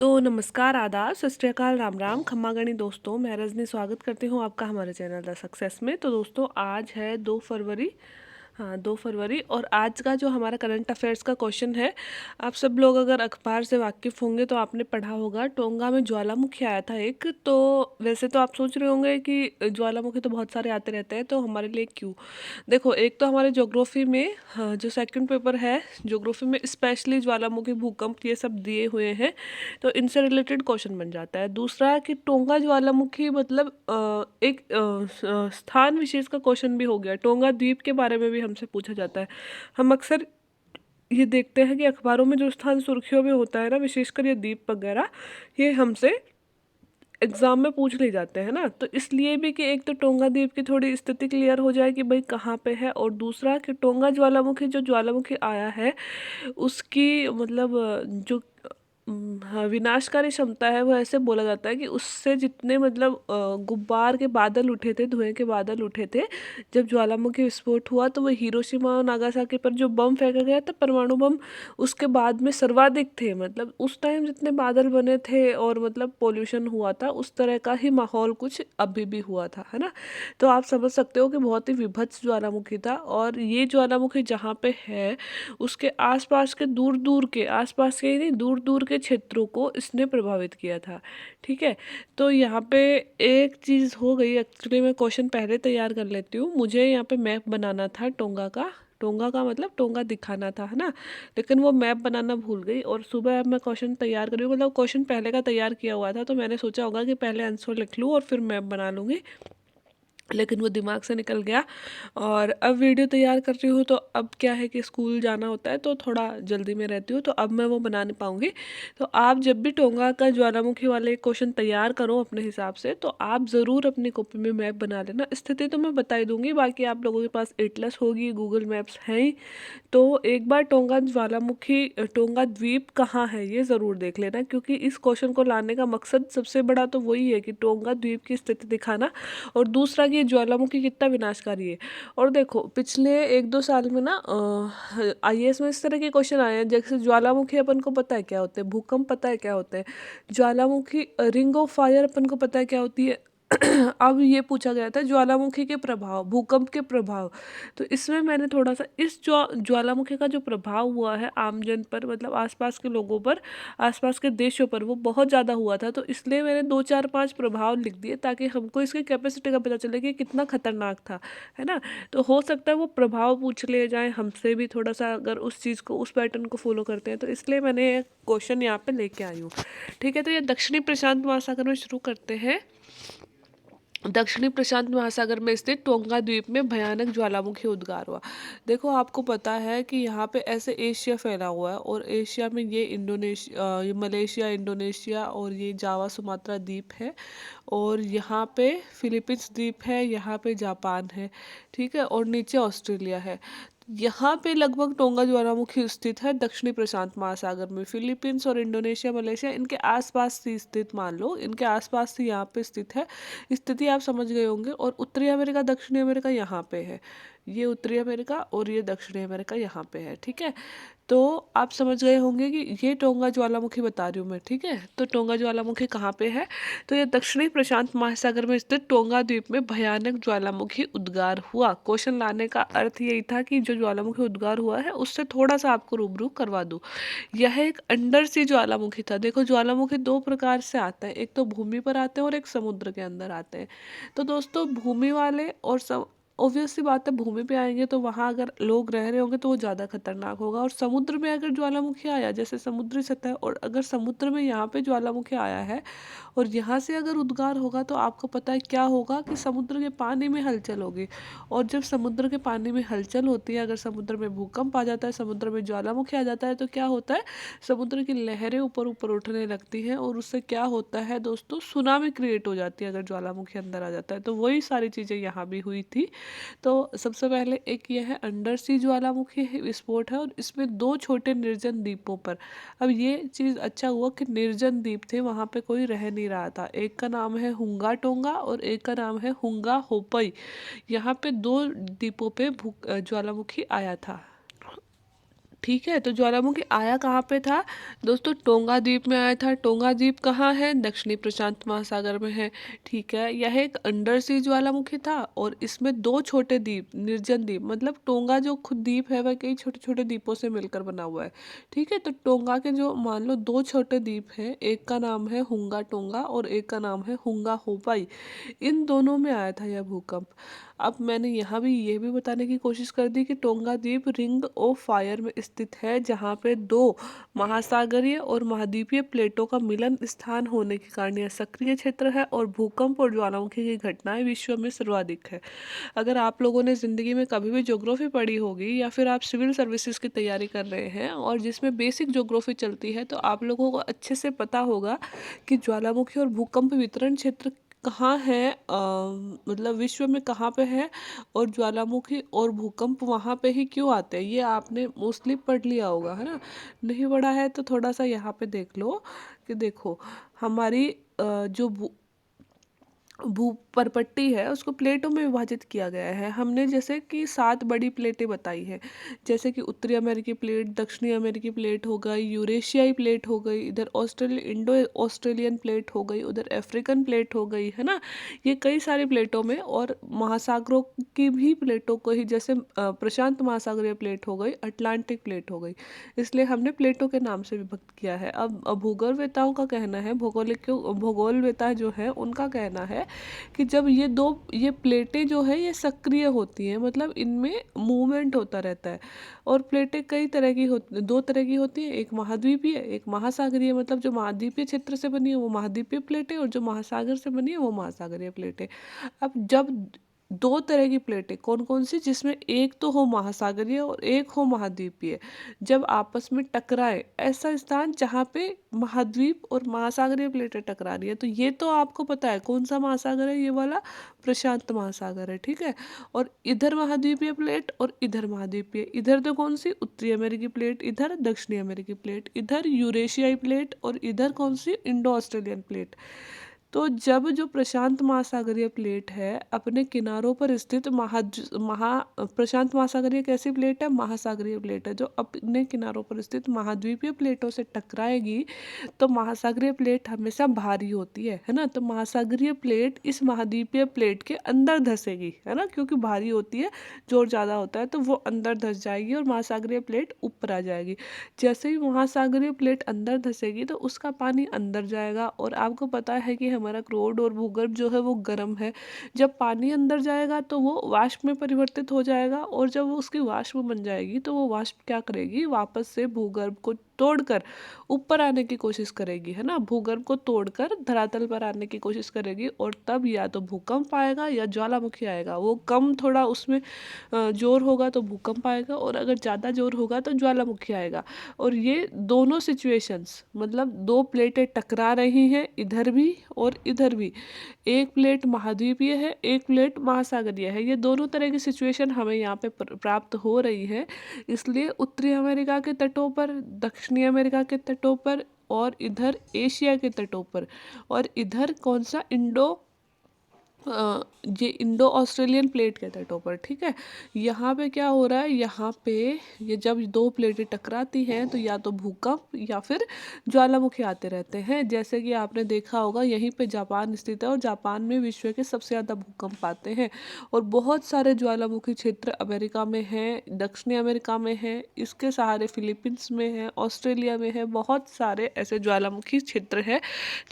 तो नमस्कार, आदाब, सत श्री अकाल, राम राम, खम्मा गणी दोस्तों। मैं रजनी स्वागत करती हूँ आपका हमारे चैनल द सक्सेस में। तो दोस्तों आज है 2 फरवरी। हाँ, 2 फरवरी। और आज का जो हमारा करंट अफेयर्स का क्वेश्चन है, आप सब लोग अगर अखबार से वाकिफ़ होंगे तो आपने पढ़ा होगा, टोंगा में ज्वालामुखी आया था एक। तो वैसे तो आप सोच रहे होंगे कि ज्वालामुखी तो बहुत सारे आते रहते हैं, तो हमारे लिए क्यों। देखो, एक तो हमारे ज्योग्राफी में, हाँ, जो सेकंड पेपर है ज्योग्राफी में, स्पेशली ज्वालामुखी, भूकंप, ये सब दिए हुए हैं, तो इनसे रिलेटेड क्वेश्चन बन जाता है। दूसरा कि टोंगा ज्वालामुखी मतलब एक स्थान विशेष का क्वेश्चन भी हो गया। टोंगा द्वीप के बारे में भी हमसे पूछा जाता है। हम अक्सर ये देखते हैं कि अखबारों में जो स्थान सुर्खियों में होता है ना, विशेषकर ये द्वीप वगैरह, ये हमसे एग्जाम में पूछ ले जाते हैं ना। तो इसलिए भी कि एक तो टोंगा द्वीप की थोड़ी स्थिति क्लियर हो जाए कि भाई कहाँ पे है, और दूसरा कि टोंगा ज्वालामुखी, जो ज्वालामुखी आया है उसकी मतलब जो हाँ, विनाशकारी क्षमता है, वो ऐसे बोला जाता है कि उससे जितने मतलब गुब्बार के बादल उठे थे, धुएं के बादल उठे थे जब ज्वालामुखी विस्फोट हुआ, तो वो हिरोशिमा और नागासाकी पर जो बम फेंका गया था, परमाणु बम, उसके बाद में सर्वाधिक थे। मतलब उस टाइम जितने बादल बने थे और मतलब पोल्यूशन हुआ था, उस तरह का ही माहौल कुछ अभी भी हुआ था, है ना। तो आप समझ सकते हो कि बहुत ही विभत्स ज्वालामुखी था। और ये ज्वालामुखी जहाँ पे है, उसके आसपास के दूर दूर के, आसपास के ही नहीं, दूर दूर के क्षेत्रों को इसने प्रभावित किया था। ठीक है। तो यहाँ पे एक चीज़ हो गई। एक्चुअली मैं क्वेश्चन पहले तैयार कर लेती हूँ। मुझे यहाँ पे मैप बनाना था टोंगा का। टोंगा का मतलब टोंगा दिखाना था, है ना। लेकिन वो मैप बनाना भूल गई, और सुबह अब मैं क्वेश्चन तैयार कर रही हूँ, मतलब क्वेश्चन पहले का तैयार किया हुआ था, तो मैंने सोचा होगा कि पहले आंसर लिख लूँ और फिर मैप बना लूँगी, लेकिन वो दिमाग से निकल गया। और अब वीडियो तैयार कर रही हूँ, तो अब क्या है कि स्कूल जाना होता है, तो थोड़ा जल्दी में रहती हूँ, तो अब मैं वो बना नहीं पाऊँगी। तो आप जब भी टोंगा का ज्वालामुखी वाले क्वेश्चन तैयार करो अपने हिसाब से, तो आप ज़रूर अपनी कॉपी में मैप बना लेना। स्थिति तो मैं बता ही दूंगी, बाकी आप लोगों के पास एटलस होगी, गूगल मैप्स हैं ही। तो एक बार टोंगा ज्वालामुखी, टोंगा द्वीप कहाँ है, ये ज़रूर देख लेना, क्योंकि इस क्वेश्चन को लाने का मकसद सबसे बड़ा तो वही है कि टोंगा द्वीप की स्थिति दिखाना, और दूसरा कि ये ज्वालामुखी कितना विनाशकारी है। और देखो, पिछले 1-2 साल में ना आईएएस में इस तरह के क्वेश्चन आए हैं, जैसे ज्वालामुखी अपन को पता है क्या होते हैं, भूकंप पता है क्या होते हैं, ज्वालामुखी रिंग ऑफ फायर अपन को पता है क्या होती है। अब ये पूछा गया था ज्वालामुखी के प्रभाव, भूकंप के प्रभाव। तो इसमें मैंने थोड़ा सा इस ज्वालामुखी का जो प्रभाव हुआ है आमजन पर, मतलब आसपास के लोगों पर, आसपास के देशों पर, वो बहुत ज़्यादा हुआ था। तो इसलिए मैंने 2 4 5 प्रभाव लिख दिए, ताकि हमको इसकी कैपेसिटी का पता चले कि कितना खतरनाक था, है ना। तो हो सकता है वो प्रभाव पूछ लिए जाए हमसे भी थोड़ा सा, अगर उस चीज़ को, उस पैटर्न को फॉलो करते हैं, तो इसलिए मैंने क्वेश्चन यहाँ पे लेके आई हूँ। ठीक है। तो ये दक्षिणी प्रशांत महासागर में शुरू करते हैं। दक्षिणी प्रशांत महासागर में स्थित टोंगा द्वीप में भयानक ज्वालामुखी उद्गार हुआ। देखो, आपको पता है कि यहाँ पे ऐसे एशिया फैला हुआ है, और एशिया में ये इंडोनेशिया, ये मलेशिया, इंडोनेशिया, और ये जावा सुमात्रा द्वीप है, और यहाँ पे फिलीपींस द्वीप है, यहाँ पे जापान है। ठीक है। और नीचे ऑस्ट्रेलिया है। यहाँ पे लगभग टोंगा ज्वालामुखी स्थित है दक्षिणी प्रशांत महासागर में। फिलीपींस और इंडोनेशिया, मलेशिया, इनके आसपास ही स्थित, मान लो इनके आसपास ही यहाँ पे स्थित है। स्थिति आप समझ गए होंगे। और उत्तरी अमेरिका, दक्षिणी अमेरिका यहाँ पे है। ये उत्तरी अमेरिका और ये दक्षिणी अमेरिका यहाँ पे है। ठीक है। तो आप समझ गए होंगे कि ये टोंगा ज्वालामुखी बता रही हूँ मैं। ठीक है। तो टोंगा ज्वालामुखी कहाँ पे है, तो ये दक्षिणी प्रशांत महासागर में स्थित टोंगा द्वीप में भयानक ज्वालामुखी उद्गार हुआ। क्वेश्चन लाने का अर्थ यही था कि जो ज्वालामुखी उद्गार हुआ है उससे थोड़ा सा आपको रूबरू करवा दूँ। यह एक अंडर सी ज्वालामुखी था। देखो, ज्वालामुखी 2 प्रकार से आते हैं, एक तो भूमि पर आते हैं और एक समुद्र के अंदर आते हैं। तो दोस्तों, भूमि वाले और ऑब्वियस सी बात है, भूमि पे आएंगे तो वहाँ अगर लोग रह रहे होंगे तो वो ज़्यादा खतरनाक होगा। और समुद्र में अगर ज्वालामुखी आया, जैसे समुद्री सतह, और अगर समुद्र में यहाँ पे ज्वालामुखी आया है और यहाँ से अगर उद्गार होगा, तो आपको पता है क्या होगा कि समुद्र के पानी में हलचल होगी। और जब समुद्र के पानी में हलचल होती है, अगर समुद्र में भूकंप आ जाता है, समुद्र में ज्वालामुखी आ जाता है, तो क्या होता है, समुद्र की लहरें ऊपर ऊपर उठने लगती हैं, और उससे क्या होता है दोस्तों, सुनामी क्रिएट हो जाती है अगर ज्वालामुखी अंदर आ जाता है। तो वही सारी चीज़ें यहाँ भी हुई थी। तो सबसे पहले एक यह है अंडर सी ज्वालामुखी विस्फोट है, और इसमें 2 छोटे निर्जन द्वीपों पर। अब ये चीज़ अच्छा हुआ कि निर्जन द्वीप थे, वहाँ पे कोई रह नहीं रहा था। एक का नाम है हुंगा टोंगा और एक का नाम है हुंगा होपई। यहाँ पे 2 द्वीपों पे ज्वालामुखी आया था। ठीक है। तो ज्वालामुखी आया कहाँ पे था दोस्तों? टोंगा द्वीप में आया था। टोंगा द्वीप कहाँ है? दक्षिणी प्रशांत महासागर में है। ठीक है, यह एक अंडर सी ज्वालामुखी था और इसमें दो छोटे द्वीप, निर्जन द्वीप, मतलब टोंगा जो खुद द्वीप है वह कई छोटे छोटे द्वीपों से मिलकर बना हुआ है। ठीक है, तो टोंगा के जो मान लो दो छोटे द्वीप हैं, एक का नाम है हुंगा टोंगा और एक का नाम है हुंगा होपाई। इन दोनों में आया था यह भूकंप। अब मैंने यहाँ भी ये भी बताने की कोशिश कर दी कि टोंगा द्वीप रिंग ऑफ फायर में स्थित है, जहाँ पे दो महासागरीय और महाद्वीपीय प्लेटों का मिलन स्थान होने के कारण यह सक्रिय क्षेत्र है और भूकंप और ज्वालामुखी की घटनाएं विश्व में सर्वाधिक है। अगर आप लोगों ने ज़िंदगी में कभी भी ज्योग्राफी पढ़ी होगी या फिर आप सिविल सर्विसेज की तैयारी कर रहे हैं और जिसमें बेसिक ज्योग्राफी चलती है, तो आप लोगों को अच्छे से पता होगा कि ज्वालामुखी और भूकंप वितरण क्षेत्र कहाँ है, मतलब विश्व में कहाँ पे है, और ज्वालामुखी और भूकंप वहाँ पे ही क्यों आते हैं, ये आपने मोस्टली पढ़ लिया होगा, है ना? नहीं पढ़ा है तो थोड़ा सा यहाँ पे देख लो कि देखो हमारी जो भू परपट्टी है उसको प्लेटों में विभाजित किया गया है। हमने जैसे कि 7 बड़ी प्लेटें बताई हैं, जैसे कि उत्तरी अमेरिकी प्लेट, दक्षिणी अमेरिकी प्लेट हो गई, यूरेशियाई प्लेट हो गई, इधर इंडो ऑस्ट्रेलियन प्लेट हो गई, उधर अफ्रीकन प्लेट हो गई, है ना? ये कई सारी प्लेटों में, और महासागरों की भी प्लेटों को ही, जैसे प्रशांत महासागरीय प्लेट हो गई, अटलांटिक प्लेट हो गई, इसलिए हमने प्लेटों के नाम से विभक्त किया है। अब भूगोलवेताओं का कहना है, भूगोलवेता जो है उनका कहना है कि जब ये प्लेटें जो है ये सक्रिय होती हैं, मतलब इनमें मूवमेंट होता रहता है, और प्लेटें कई तरह की होती, दो तरह की होती हैं, एक महाद्वीपीय, एक महासागरीय, मतलब जो महाद्वीपीय क्षेत्र से बनी है वो महाद्वीपीय प्लेटें, और जो महासागर से बनी है वो महासागरीय प्लेटें। अब जब दो तरह की प्लेटें, कौन कौन सी, जिसमें एक तो हो महासागरीय और एक हो महाद्वीपीय, जब आपस में टकराए, ऐसा स्थान जहाँ पे महाद्वीप और महासागरीय प्लेटें टकरा रही है, तो ये तो आपको पता है कौन सा महासागर है, ये वाला प्रशांत महासागर है। ठीक है, और इधर महाद्वीपीय प्लेट और इधर महाद्वीपीय, इधर तो कौन सी, उत्तरी अमेरिकी प्लेट, इधर दक्षिणी अमेरिकी प्लेट, इधर यूरेशियाई प्लेट, और इधर कौन सी, इंडो ऑस्ट्रेलियन प्लेट। तो जब जो प्रशांत महासागरीय प्लेट है अपने किनारों पर स्थित प्रशांत महासागरीय कैसी प्लेट है, महासागरीय प्लेट है, जो अपने किनारों पर स्थित महाद्वीपीय प्लेटों से टकराएगी, तो महासागरीय प्लेट हमेशा भारी होती है ना? तो महासागरीय प्लेट इस महाद्वीपीय प्लेट के अंदर धंसेगी, है ना, क्योंकि भारी होती है, जोर ज़्यादा होता है, तो वो अंदर धंस जाएगी और महासागरीय प्लेट ऊपर आ जाएगी। जैसे ही महासागरीय प्लेट अंदर धंसेगी तो उसका पानी अंदर जाएगा, और आपको पता है कि हमारा क्रोड और भूगर्भ जो है वो गर्म है। जब पानी अंदर जाएगा तो वो वाष्प में परिवर्तित हो जाएगा, और जब वो उसकी वाष्प बन जाएगी तो वो वाष्प क्या करेगी, वापस से भूगर्भ को तोड़कर ऊपर आने की कोशिश करेगी, है ना? भूगर्भ को तोड़कर धरातल पर आने की कोशिश करेगी, और तब या तो भूकंप आएगा या ज्वालामुखी आएगा। वो कम थोड़ा उसमें जोर होगा तो भूकंप आएगा, और अगर ज़्यादा जोर होगा तो ज्वालामुखी आएगा। और ये दोनों सिचुएशंस, मतलब दो प्लेटें टकरा रही हैं इधर भी और इधर भी, एक प्लेट महाद्वीपीय है, एक प्लेट महासागरीय है, ये दोनों तरह की सिचुएशन हमें यहाँ पे प्राप्त हो रही है। इसलिए उत्तरी अमेरिका के तटों पर, दक्षिणी अमेरिका के तटों पर, और इधर एशिया के तटों पर, और इधर कौन सा, ये इंडो ऑस्ट्रेलियन प्लेट के तटों पर। ठीक है, यहाँ पे क्या हो रहा है, यहाँ पे ये जब दो प्लेटें टकराती हैं तो या तो भूकंप या फिर ज्वालामुखी आते रहते हैं। जैसे कि आपने देखा होगा यहीं पे जापान स्थित है, और जापान में विश्व के सबसे ज़्यादा भूकंप आते हैं, और बहुत सारे ज्वालामुखी क्षेत्र अमेरिका में हैं, दक्षिणी अमेरिका में हैं, इसके सहारे फिलीपींस में है, ऑस्ट्रेलिया में है, बहुत सारे ऐसे ज्वालामुखी क्षेत्र हैं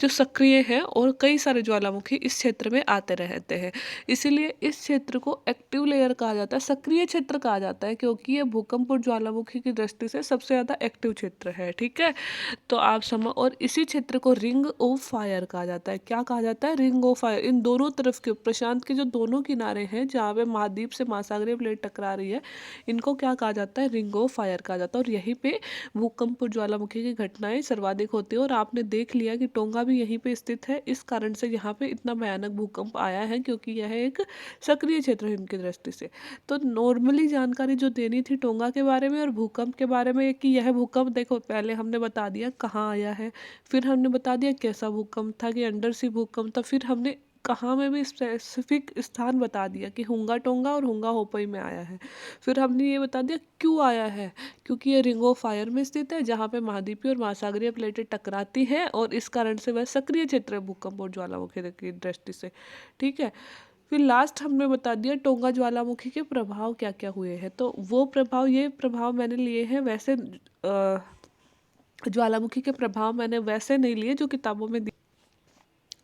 जो सक्रिय हैं, और कई सारे ज्वालामुखी इस क्षेत्र में आते रहते हैं। इसीलिए इस क्षेत्र को एक्टिव लेयर कहा जाता है, सक्रिय क्षेत्र कहा जाता है, क्योंकि ये भूकंप और ज्वालामुखी की दृष्टि से सबसे ज़्यादा एक्टिव क्षेत्र है। ठीक है, तो आप समझ, और इसी क्षेत्र को रिंग ऑफ फायर कहा जाता है। क्या कहा जाता है, रिंग ऑफ फायर। इन दोनों तरफ के प्रशांत के जो दोनों किनारे हैं जहाँ पे महाद्वीप से महासागरीय प्लेट टकरा रही है, इनको क्या कहा जाता है, रिंग ऑफ फायर कहा जाता है, और यहीं पे भूकंप और ज्वालामुखी की घटनाएं सर्वाधिक होती है। और आपने देख लिया कि टोंगा भी यहीं पे स्थित है, इस कारण से यहाँ पे इतना भयानक भूकंप आया है, क्योंकि यह एक सक्रिय क्षेत्र है इनकी दृष्टि से। तो नॉर्मली जानकारी जो देनी थी टोंगा के बारे में और भूकंप के बारे में, कि यह भूकंप देखो पहले हमने बता दिया कहाँ आया है, फिर हमने बता दिया कैसा भूकंप था, कि अंडर सी भूकंप था, फिर हमने कहाँ में भी स्पेसिफिक स्थान बता दिया कि हुंगा टोंगा और हुंगा होपई में आया है। फिर हमने ये बता दिया क्यों आया है, क्योंकि ये रिंग ऑफ फायर में स्थित है जहाँ पे महाद्वीपीय और महासागरीय प्लेटें टकराती हैं और इस कारण से वह सक्रिय क्षेत्र है भूकंप और ज्वालामुखी की दृष्टि से। ठीक है। फिर लास्ट हमने बता दिया टोंगा ज्वालामुखी के प्रभाव क्या क्या हुए हैं। तो वो प्रभाव, ये प्रभाव मैंने लिए हैं वैसे, ज्वालामुखी के प्रभाव मैंने वैसे नहीं लिए जो किताबों में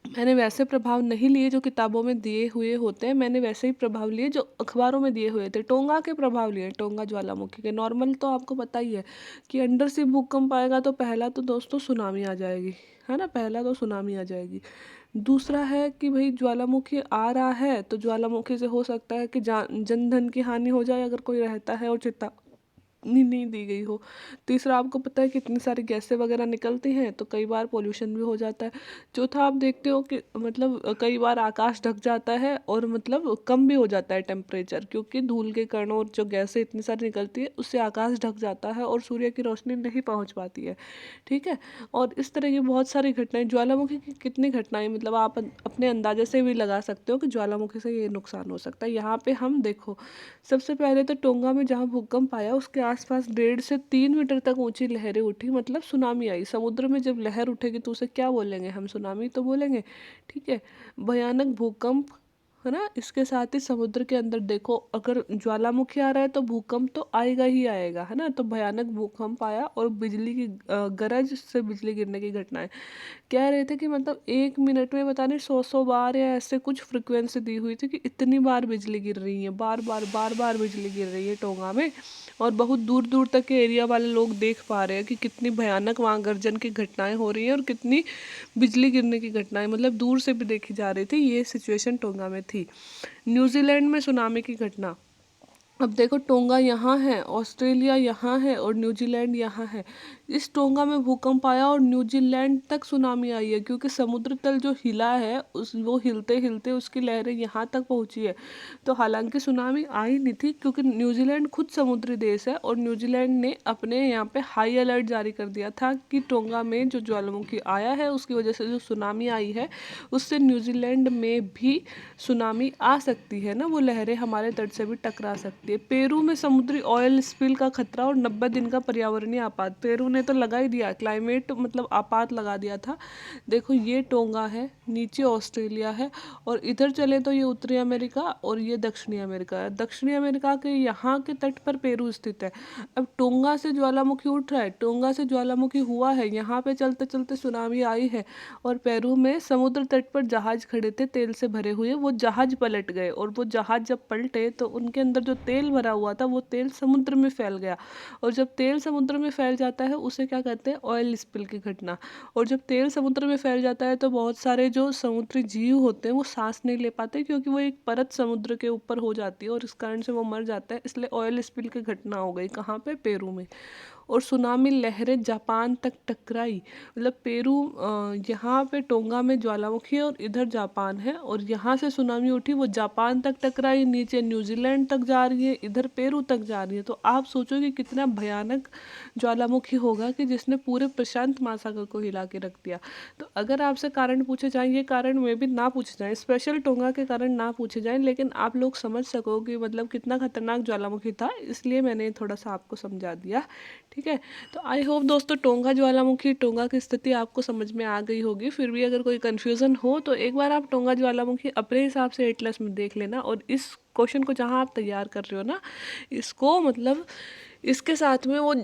मैंने वैसे प्रभाव नहीं लिए जो किताबों में दिए हुए होते हैं, मैंने वैसे ही प्रभाव लिए जो अखबारों में दिए हुए थे। टोंगा के प्रभाव लिए, टोंगा ज्वालामुखी के। नॉर्मल तो आपको पता ही है कि अंडर सी भूकंप आएगा तो पहला तो दोस्तों सुनामी आ जाएगी, है ना, पहला तो सुनामी आ जाएगी। दूसरा है कि भाई ज्वालामुखी आ रहा है तो ज्वालामुखी से हो सकता है कि जन धन की हानि हो जाए अगर कोई रहता है और नहीं दी गई हो। तीसरा, आपको पता है कितनी सारी गैसें वगैरह निकलती हैं तो कई बार पोल्यूशन भी हो जाता है। चौथा, आप देखते हो कि मतलब कई बार आकाश ढक जाता है और मतलब कम भी हो जाता है टेम्परेचर, क्योंकि धूल के कण और जो गैसें इतनी सारी निकलती है उससे आकाश ढक जाता है और सूर्य की रोशनी नहीं पहुँच पाती है। ठीक है। और इस तरह की बहुत सारी घटनाएं, ज्वालामुखी की कितनी घटनाएं, मतलब आप अपने अंदाजे से भी लगा सकते हो कि ज्वालामुखी से ये नुकसान हो सकता है। यहाँ पे हम देखो, सबसे पहले तो टोंगा में जहाँ भूकंप आया उसके आसपास 1.5 से 3 मीटर तक ऊंची लहरें उठी, मतलब सुनामी आई। समुद्र में जब लहर उठेगी तो उसे क्या बोलेंगे हम, सुनामी तो बोलेंगे। ठीक है। भयानक भूकंप, है ना। इसके साथ ही समुद्र के अंदर देखो, अगर ज्वालामुखी आ रहा है तो भूकंप तो आएगा ही आएगा, है ना। तो भयानक भूकंप आया और बिजली की गरज से बिजली गिरने की घटनाएं। कह रहे थे कि मतलब 1 मिनट में पता नहीं 100 बार या ऐसे कुछ फ्रिक्वेंसी दी हुई थी कि इतनी बार बिजली गिर रही है, बार बार बार बार बिजली गिर रही है टोंगा में। और बहुत दूर दूर तक के एरिया वाले लोग देख पा रहे हैं कि कितनी भयानक वहाँ गर्जन की घटनाएं हो रही हैं और कितनी बिजली गिरने की घटनाएं मतलब दूर से भी देखी जा रही थी। ये सिचुएशन टोंगा में थी। न्यूजीलैंड में सुनामी की घटना। अब देखो, टोंगा यहाँ है, ऑस्ट्रेलिया यहाँ है और न्यूजीलैंड यहाँ है। इस टोंगा में भूकंप आया और न्यूजीलैंड तक सुनामी आई है, क्योंकि समुद्र तल जो हिला है उस वो हिलते हिलते उसकी लहरें यहाँ तक पहुँची है। तो हालांकि सुनामी आई नहीं थी, क्योंकि न्यूजीलैंड खुद समुद्री देश है और न्यूजीलैंड ने अपने यहाँ पे हाई अलर्ट जारी कर दिया था कि टोंगा में जो ज्वालामुखी आया है उसकी वजह से जो सुनामी आई है उससे न्यूजीलैंड में भी सुनामी आ सकती है ना, वो लहरें हमारे तट से भी टकरा सकती है। पेरू में समुद्री ऑयल स्पिल का खतरा और 90 दिन का पर्यावरणीय आपात। पेरू ने तो लगा ही दिया, क्लाइमेट मतलब आपात लगा दिया था। देखो, ये टोंगा है, नीचे ऑस्ट्रेलिया है और इधर चले तो ये उत्तरी अमेरिका और ये दक्षिणी अमेरिका है। दक्षिणी अमेरिका के यहाँ के तट पर पेरू स्थित है। अब टोंगा से ज्वालामुखी उठ रहा है, टोंगा से ज्वालामुखी हुआ है, यहाँ पे चलते चलते सुनामी आई है और पेरू में समुद्र तट पर जहाज खड़े थे तेल से भरे हुए, वो जहाज पलट गए और वो जहाज जब पलटे तो उनके अंदर जो तेल भरा हुआ था वो तेल समुद्र में फैल गया। और जब तेल समुद्र में फैल जाता है उसे क्या कहते हैं, ऑयल स्पिल की घटना। और जब तेल समुद्र में फैल जाता है तो बहुत सारे जो समुद्री जीव होते हैं वो सांस नहीं ले पाते, क्योंकि वो एक परत समुद्र के ऊपर हो जाती है और इस कारण से वो मर जाता है। इसलिए ऑयल स्पिल की घटना हो गई, कहाँ पे, पेरू में। और सुनामी लहरें जापान तक टकराई, मतलब पेरू, यहाँ पे टोंगा में ज्वालामुखी है और इधर जापान है और यहाँ से सुनामी उठी वो जापान तक टकराई, नीचे न्यूजीलैंड तक जा रही है, इधर पेरू तक जा रही है। तो आप सोचो कि कितना भयानक ज्वालामुखी होगा कि जिसने पूरे प्रशांत महासागर को हिला के रख दिया। तो अगर आपसे कारण पूछे जाएँ, ये कारण में भी ना पूछे जाएँ, स्पेशल टोंगा के कारण ना पूछे जाएँ, लेकिन आप लोग समझ सको कि मतलब कितना खतरनाक ज्वालामुखी था, इसलिए मैंने थोड़ा सा आपको समझा दिया। ठीक है। तो आई होप दोस्तों टोंगा ज्वालामुखी, टोंगा की स्थिति आपको समझ में आ गई होगी। फिर भी अगर कोई कन्फ्यूज़न हो तो एक बार आप टोंगा ज्वालामुखी अपने हिसाब से एटलस में देख लेना और इस क्वेश्चन को जहाँ आप तैयार कर रहे हो ना, इसको मतलब इसके साथ में वो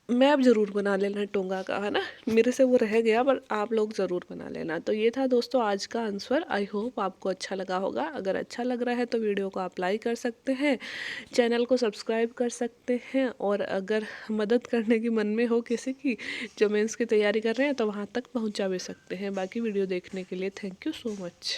मैप ज़रूर बना लेना टोंगा का, है ना। मेरे से वो रह गया पर आप लोग ज़रूर बना लेना। तो ये था दोस्तों आज का आंसर। आई होप आपको अच्छा लगा होगा। अगर अच्छा लग रहा है तो वीडियो को आप लाइक कर सकते हैं, चैनल को सब्सक्राइब कर सकते हैं और अगर मदद करने की मन में हो किसी की जो मेंस की तैयारी कर रहे हैं तो वहाँ तक पहुँचा भी सकते हैं। बाकी वीडियो देखने के लिए थैंक यू सो मच।